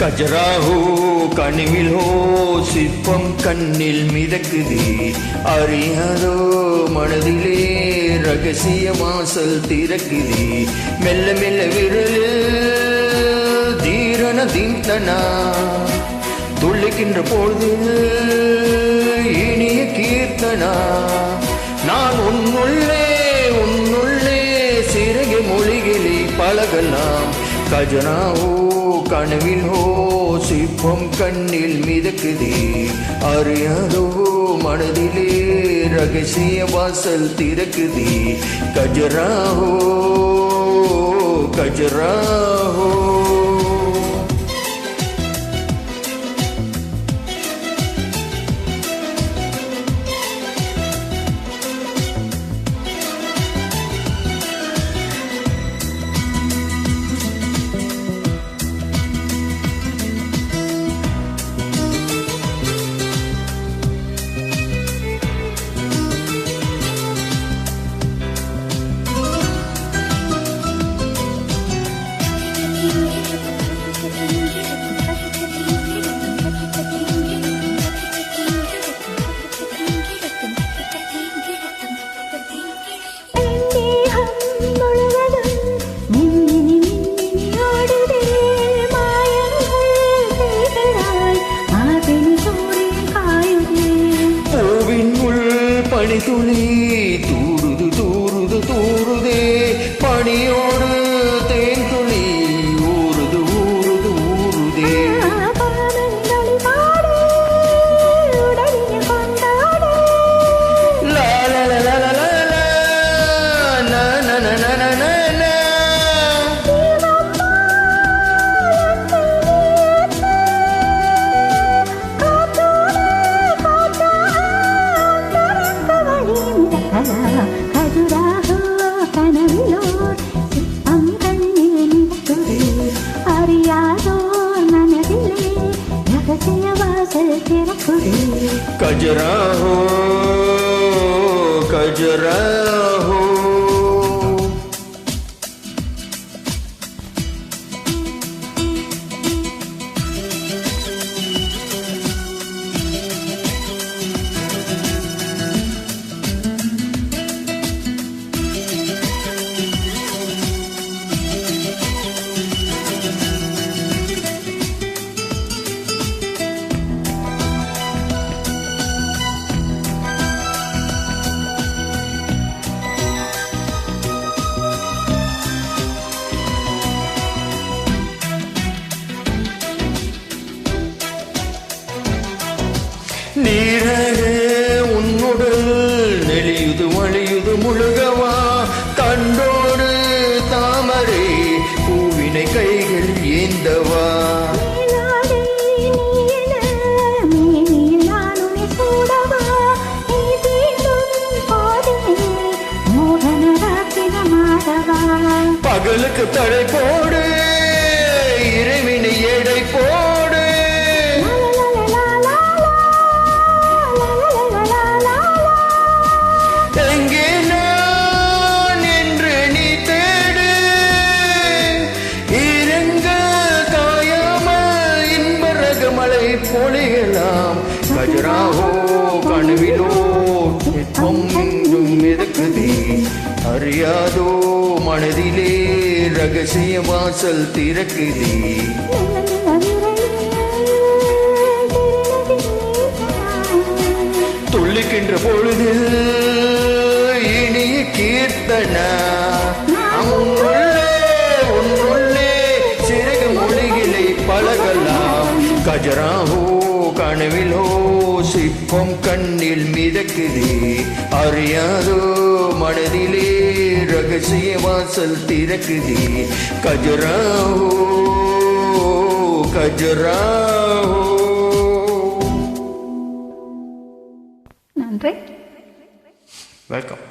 கஜராஹோ கனிவில்ஹோ சிற்பம் கண்ணில் மிதக்குது அறியாதோ மனதிலே ரகசிய வாசல் திறக்குது மெல்ல மெல்ல விரலில் தீரண தீர்த்தனா துள்ளுகின்ற பொழுது இனிய கீர்த்தனா நான் உன்னுள்ளே சிறக மொழிகளை பழகலாம் கஜராஹோ கனவில்ஹோ சிற்பம் கண்ணில் மிதக்குது அறியாதோ மனதிலே ரகசிய வாசல் திறக்குது கஜராஹோ கஜராஹோ பனித்துளி தூருது தூருது தூருதே பனியோடு தேன் துளி ஊருது ஊருது ஊருதே கஜராஹோ கனவிலோ சிற்பம் கண்ணில் மிதக்குது அறியாதோ மனதிலே ரகசிய வாசல் திறக்குது கஜராஹோ கஜராஹோ நீரே உன்னுடல் நெளியுது வழியுது முழுகவா கண்டோடு தாமரை பூவினை கைகள் ஏந்தவா பகலுக்கு தடை போடு இறைவினை எடை போடு எங்கே நான் என்று நீ தேடு இறங்க காயாமல் இன்பரக மலை பொழியலாம் கஜராஹோ கனவிலோ சிற்பம் எங்கும் மிதக்குது அறியாதோ மனதிலே ரகசிய வாசல் திறக்குது துள்ளுகின்ற பொழுது இனிய கீர்த்தனா உன்னுள்ளே சிறக மொழிகளை பழகலாம் கஜராஹோ கனவிலோ சிற்பம் கண்ணில் மிதக்குது அறியாதோ மனதிலே ரகசிய வாசல் திறக்குது கஜராஹோ கஜராஹோ. நன்றி. வெல்கம்.